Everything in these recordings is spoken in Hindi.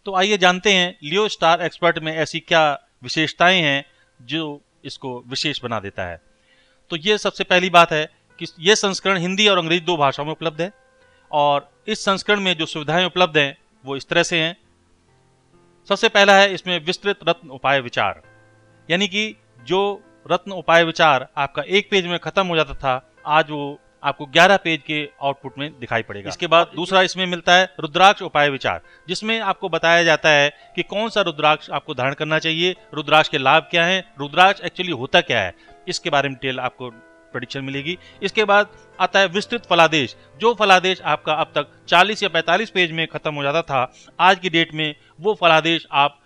तो आइए जानते हैं लियो स्टार एक्सपर्ट में ऐसी क्या विशेषताएं हैं जो इसको विशेष बना देता है। तो ये सबसे पहली बात है कि ये संस्करण हिंदी और अंग्रेजी 2 भाषाओं में उपलब्ध है और इस संस्करण में जो सुविधाएं उपलब्ध हैं वो इस तरह से हैं। सबसे पहला है इसमें विस्तृत रत्न उपाय विचार, यानी कि जो रत्न उपाय विचार आपका एक पेज में खत्म हो जाता था, आज वो आपको 11 पेज के आउटपुट में दिखाई पड़ेगा। इसके बाद दूसरा इसमें मिलता है रुद्राक्ष उपाय विचार, जिसमें आपको बताया जाता है कि कौन सा रुद्राक्ष आपको धारण करना चाहिए, रुद्राक्ष के लाभ क्या हैं, रुद्राक्ष एक्चुअली होता क्या है, इसके बारे में डिटेल आपको प्रेडिक्शन मिलेगी। इसके बाद आता है विस्तृत फलादेश, जो फलादेश आपका अब तक 40 या 45 पेज में खत्म हो जाता था, आज की डेट में वो फलादेश आप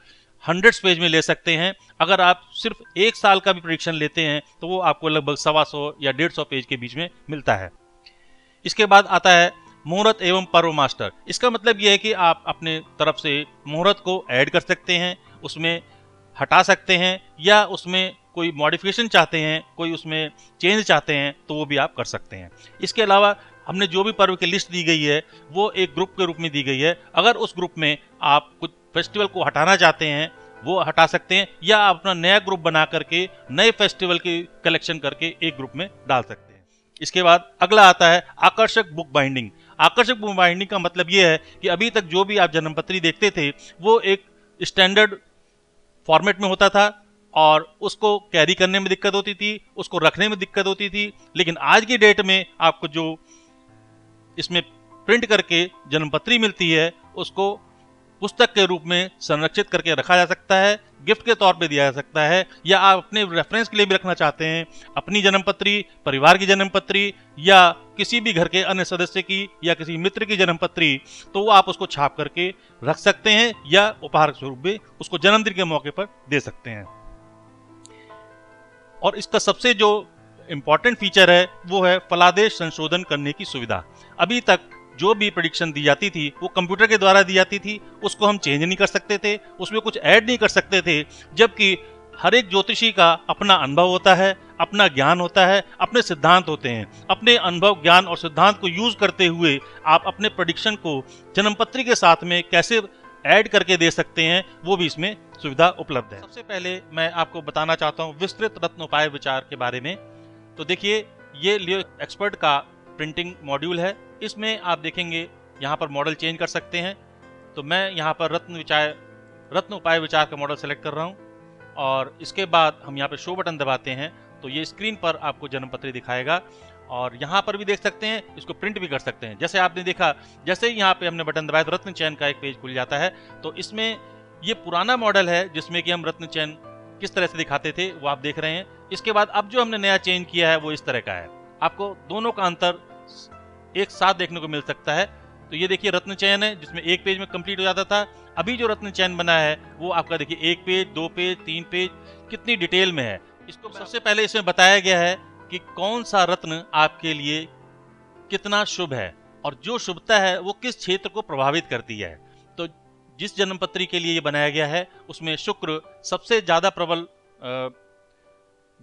100 पेज में ले सकते हैं। अगर आप सिर्फ 1 साल का भी प्रेडिक्शन लेते हैं तो वो आपको लगभग 125 या 150 पेज के बीच में मिलता है। इसके बाद आता है मुहूर्त एवं पर्व मास्टर। इसका मतलब यह है कि आप अपने तरफ से मुहूर्त को ऐड कर सकते हैं, उसमें हटा सकते हैं, या उसमें कोई मॉडिफिकेशन चाहते हैं, कोई उसमें चेंज चाहते हैं तो वो भी आप कर सकते हैं। इसके अलावा हमने जो भी पर्व की लिस्ट दी गई है वो एक ग्रुप के रूप में दी गई है। अगर उस ग्रुप में आप कुछ फेस्टिवल को हटाना चाहते हैं वो हटा सकते हैं, या आप अपना नया ग्रुप बना करके नए फेस्टिवल की कलेक्शन करके एक ग्रुप में डाल सकते हैं। इसके बाद अगला आता है आकर्षक बुक बाइंडिंग। आकर्षक बुक बाइंडिंग का मतलब ये है कि अभी तक जो भी आप जन्मपत्री देखते थे वो एक स्टैंडर्ड फॉर्मेट में होता था और उसको कैरी करने में दिक्कत होती थी, उसको रखने में दिक्कत होती थी। लेकिन आज की डेट में आपको जो इसमें प्रिंट करके जन्मपत्री मिलती है उसको पुस्तक के रूप में संरक्षित करके रखा जा सकता है, गिफ्ट के तौर पे दिया जा सकता है, या आप अपने रेफरेंस के लिए भी रखना चाहते हैं, अपनी जन्मपत्री, परिवार की जन्मपत्री, या किसी भी घर के अन्य सदस्य की या किसी मित्र की जन्मपत्री, तो वो आप उसको छाप करके रख सकते हैं या उपहार स्वरूप में उसको जन्मदिन के मौके पर दे सकते हैं। और इसका सबसे जो इंपॉर्टेंट फीचर है वो है फलादेश संशोधन करने की सुविधा। अभी तक जो भी प्रेडिक्शन दी जाती थी वो कंप्यूटर के द्वारा दी जाती थी, उसको हम चेंज नहीं कर सकते थे, उसमें कुछ ऐड नहीं कर सकते थे, जबकि हर एक ज्योतिषी का अपना अनुभव होता है, अपना ज्ञान होता है, अपने सिद्धांत होते हैं। अपने अनुभव, ज्ञान और सिद्धांत को यूज करते हुए आप अपने प्रेडिक्शन को जन्मपत्री के साथ में कैसे ऐड करके दे सकते हैं, वो भी इसमें सुविधा उपलब्ध है। सबसे पहले मैं आपको बताना चाहता हूँ विस्तृत रत्नोपाय विचार के बारे में। तो देखिए, ये लियो एक्सपर्ट का प्रिंटिंग मॉड्यूल है। इसमें आप देखेंगे यहाँ पर मॉडल चेंज कर सकते हैं। तो मैं यहाँ पर रत्न उपाय विचार का मॉडल सेलेक्ट कर रहा हूँ और इसके बाद हम यहाँ पे शो बटन दबाते हैं तो ये स्क्रीन पर आपको जन्मपत्री दिखाएगा। और यहाँ पर भी देख सकते हैं, इसको प्रिंट भी कर सकते हैं। जैसे आपने देखा, जैसे ही यहाँ पे हमने बटन दबाया तो रत्न चयन का एक पेज खुल जाता है। तो इसमें ये पुराना मॉडल है जिसमें कि हम रत्न चयन किस तरह से दिखाते थे वो आप देख रहे हैं। इसके बाद अब जो हमने नया चेंज किया है वो इस तरह का है। आपको दोनों का अंतर एक साथ देखने को मिल सकता है। तो ये देखिए रत्न चयन है जिसमें एक पेज में कंप्लीट हो जाता था। अभी जो रत्न चयन बना है वो आपका देखिए 1 पेज, 2 पेज, 3 पेज, कितनी डिटेल में है। इसको सबसे पहले इसमें बताया गया है कि कौन सा रत्न आपके लिए कितना शुभ है और जो शुभता है वो किस क्षेत्र को प्रभावित करती है। तो जिस जन्मपत्री के लिए ये बनाया गया है उसमें शुक्र सबसे ज्यादा प्रबल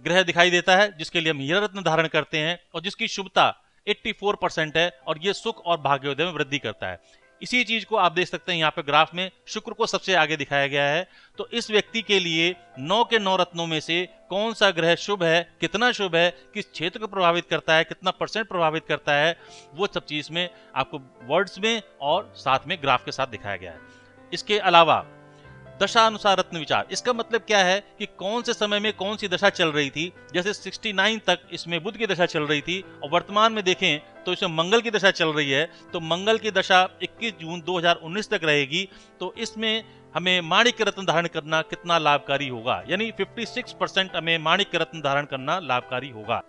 ग्रह दिखाई देता है, जिसके लिए हम हीरा रत्न धारण करते हैं और जिसकी शुभता 84% है और ये सुख और भाग्योदय में वृद्धि करता है। इसी चीज को आप देख सकते हैं यहाँ पे ग्राफ में शुक्र को सबसे आगे दिखाया गया है। तो इस व्यक्ति के लिए 9 के 9 रत्नों में से कौन सा ग्रह शुभ है, कितना शुभ है, किस क्षेत्र को प्रभावित करता है, कितना % प्रभावित करता है, वो सब चीज में आपको वर्ड्स में और साथ में ग्राफ के साथ दिखाया गया है। इसके अलावा दशा अनुसार रत्न विचार, इसका मतलब क्या है कि कौन से समय में कौन सी दशा चल रही थी। जैसे 69 तक इसमें बुध की दशा चल रही थी और वर्तमान में देखें तो इसमें मंगल की दशा चल रही है। तो मंगल की दशा 21 जून 2019 तक रहेगी। तो इसमें हमें माणिक्य रत्न धारण करना कितना लाभकारी होगा, यानी 56% हमें माणिक्य रत्न धारण करना लाभकारी होगा।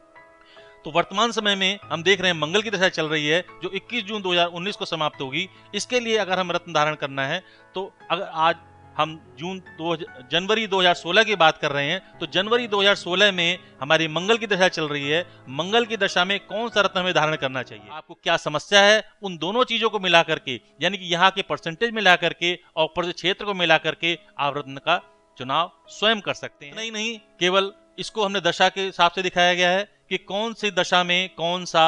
तो वर्तमान समय में हम देख रहे हैं मंगल की दशा चल रही है जो 21 जून 2019 को समाप्त होगी। इसके लिए अगर हम रत्न धारण करना है तो अगर आज हम जनवरी 2016 की बात कर रहे हैं तो जनवरी 2016 में हमारी मंगल की दशा चल रही है। मंगल की दशा में कौन सा रत्न हमें धारण करना चाहिए, आपको क्या समस्या है, उन दोनों चीजों को मिला करके, यानी कि यहाँ के परसेंटेज मिला करके और ऊपर क्षेत्र को मिला करके आप रत्न का चुनाव स्वयं कर सकते हैं। नहीं, केवल इसको हमने दशा के हिसाब से दिखाया गया है कि कौन सी दशा में कौन सा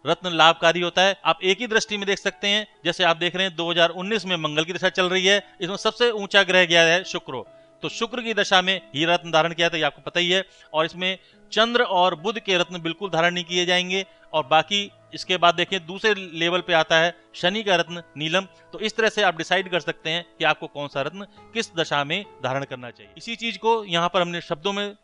रत्न लाभकारी होता है। आप एक ही दृष्टि में देख सकते हैं, जैसे आप देख रहे हैं 2019 में मंगल की दशा चल रही है, इसमें सबसे ऊंचा ग्रह गया है शुक्र, तो शुक्र की दशा में हीरा रत्न धारण किया था, ये आपको पता ही है। और इसमें चंद्र और बुध के रत्न बिल्कुल धारण नहीं किए जाएंगे। और बाकी इसके बाद देखिए दूसरे लेवल पे आता है शनि का रत्न नीलम। तो इस तरह से आप डिसाइड कर सकते हैं कि आपको कौन सा रत्न किस दशा में धारण करना चाहिए। इसी चीज को यहाँ पर हमने शब्दों में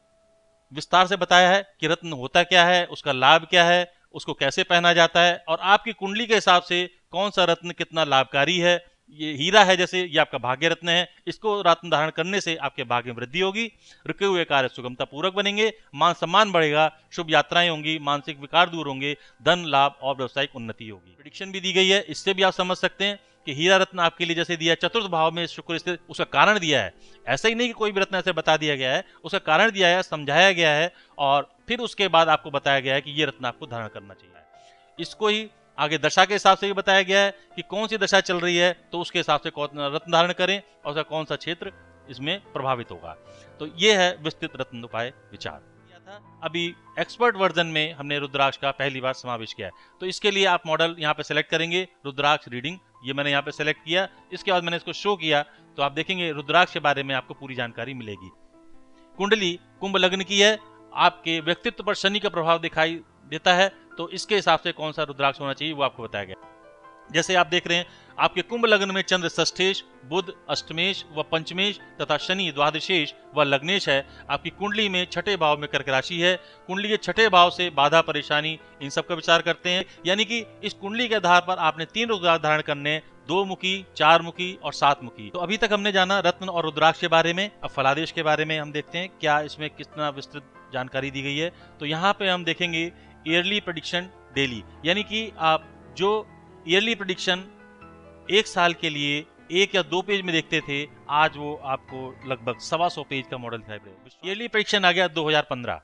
विस्तार से बताया है कि रत्न होता क्या है, उसका लाभ क्या है, उसको कैसे पहना जाता है, और आपकी कुंडली के हिसाब से कौन सा रत्न कितना लाभकारी है। ये हीरा है जैसे, ये आपका भाग्य रत्न है, इसको रत्न धारण करने से आपके भाग्य में वृद्धि होगी, रुके हुए कार्य सुगमता पूर्वक बनेंगे, मान सम्मान बढ़ेगा, शुभ यात्राएं होंगी, मानसिक विकार दूर होंगे, धन लाभ और व्यवसायिक उन्नति होगी। प्रेडिक्शन भी दी गई है, इससे भी आप समझ सकते हैं कि हीरा रत्न आपके लिए जैसे दिया चतुर्थ भाव में शुक्र स्थित, उसका कारण दिया है। ऐसा ही नहीं कि कोई भी रत्न ऐसे बता दिया गया है, उसका कारण दिया है, समझाया गया है, और फिर उसके बाद आपको बताया गया है कि ये रत्न आपको धारण करना चाहिए। इसको ही आगे दशा के हिसाब से भी बताया गया है कि कौन सी दशा चल रही है, तो उसके हिसाब से कौन रत्न धारण करें और उसका कौन सा क्षेत्र इसमें प्रभावित होगा। तो ये है विस्तृत रत्न उपाय विचार। अभी एक्सपर्ट वर्जन में हमने रुद्राक्ष का पहली बार समावेश किया है, तो इसके लिए आप मॉडल यहाँ पे सेलेक्ट करेंगे, रुद्राक्ष रीडिंग, ये मैंने यहाँ पे सेलेक्ट किया। इसके बाद मैंने इसको शो किया, तो आप देखेंगे रुद्राक्ष के बारे में आपको पूरी जानकारी मिलेगी। कुंडली कुंभ लग्न की है, आपके व्यक्तित्व पर शनि का प्रभाव दिखाई देता है, तो इसके हिसाब से कौन सा रुद्राक्ष होना चाहिए वो आपको बताया गया। जैसे आप देख रहे हैं आपके कुंभ लग्न में चंद्र षष्ठेश, बुध अष्टमेश व पंचमेश तथा शनि द्वादशेश व लग्नेश है। आपकी कुंडली में छठे भाव में कर्क राशि है। कुंडली के छठे भाव से बाधा परेशानी इन सब का विचार करते हैं, यानी कि इस कुंडली के आधार पर आपने 3 रुद्राक्ष धारण करने, 2 मुखी, 4 मुखी और 7 मुखी। तो अभी तक हमने जाना रत्न और रुद्राक्ष के बारे में। अब फलादेश के बारे में हम देखते हैं क्या इसमें कितना विस्तृत जानकारी दी गई है। तो यहाँ पे हम देखेंगे ईयरली प्रेडिक्शन डेली, यानी कि आप जो ईयरली प्रेडिक्शन एक साल के लिए 1 या 2 पेज में देखते थे, आज वो आपको लगभग 125 पेज का मॉडल दिखाई देगा। ईयरली प्रेडिक्शन आ गया 2015।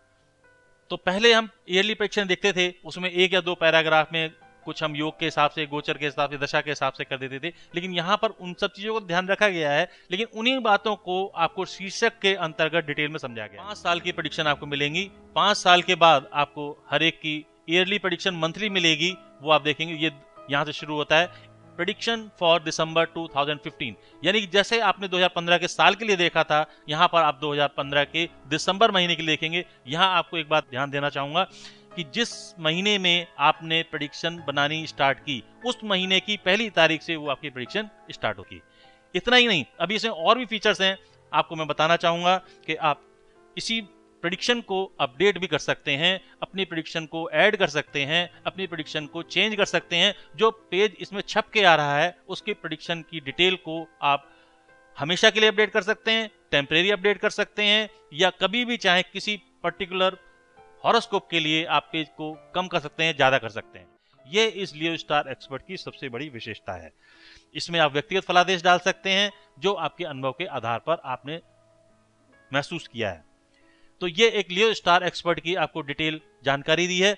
तो पहले हम ईयरली प्रेडिक्शन देखते थे, उसमें 1 या 2 पैराग्राफ में कुछ हम योग के हिसाब से, गोचर के हिसाब से, दशा के हिसाब से कर देते थे, लेकिन यहाँ पर उन सब चीजों को ध्यान रखा गया है, लेकिन उन्हीं बातों को आपको शीर्षक के अंतर्गत डिटेल में समझा गया। 5 साल की प्रेडिक्शन आपको मिलेंगी। 5 साल के बाद आपको हर एक की ईयरली प्रेडिक्शन मंथली मिलेगी, वो आप देखेंगे। ये यहाँ से शुरू होता है प्रेडिक्शन फॉर दिसंबर 2015, यानी कि जैसे आपने 2015 के साल के लिए देखा था, यहाँ पर आप 2015 के दिसंबर महीने के लिए देखेंगे। यहाँ आपको एक बात ध्यान देना चाहूंगा कि जिस महीने में आपने प्रेडिक्शन बनानी स्टार्ट की, उस महीने की पहली तारीख से वो आपकी प्रेडिक्शन स्टार्ट होगी। इतना ही नहीं, अभी इसमें और भी फीचर्स हैं, आपको मैं बताना चाहूंगा कि आप इसी प्रेडिक्शन को अपडेट भी कर सकते हैं, अपनी प्रेडिक्शन को ऐड कर सकते हैं, अपनी प्रेडिक्शन को चेंज कर सकते हैं। जो पेज इसमें छप के आ रहा है उसकी प्रेडिक्शन की डिटेल को आप हमेशा के लिए अपडेट कर सकते हैं, टेम्परेरी अपडेट कर सकते हैं, या कभी भी चाहे किसी पर्टिकुलर हॉरोस्कोप के लिए आप पेज को कम कर सकते हैं, ज्यादा कर सकते हैं। ये इस लियो स्टार एक्सपर्ट की सबसे बड़ी विशेषता है। इसमें आप व्यक्तिगत फलादेश डाल सकते हैं जो आपके अनुभव के आधार पर आपने महसूस किया है। तो ये एक लियो स्टार एक्सपर्ट की आपको डिटेल जानकारी दी है।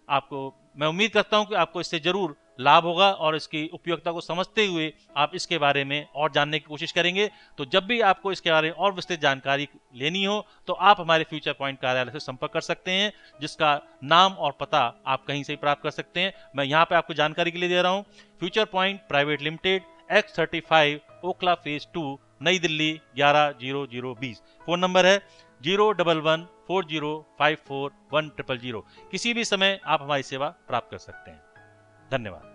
आपको मैं उम्मीद करता हूं कि आपको इससे जरूर लाभ होगा और इसकी उपयोगिता को समझते हुए आप इसके बारे में और जानने की कोशिश करेंगे। तो जब भी आपको इसके बारे में और विस्तृत जानकारी लेनी हो तो आप हमारे फ्यूचर पॉइंट कार्यालय से संपर्क कर सकते हैं, जिसका नाम और पता आप कहीं से प्राप्त कर सकते हैं। मैं यहाँ पे आपको जानकारी के लिए दे रहा हूँ। Future point private limited, X35 Okhla phase 2, नई दिल्ली 110020। फोन नंबर है 01140541000। किसी भी समय आप हमारी सेवा प्राप्त कर सकते हैं। धन्यवाद।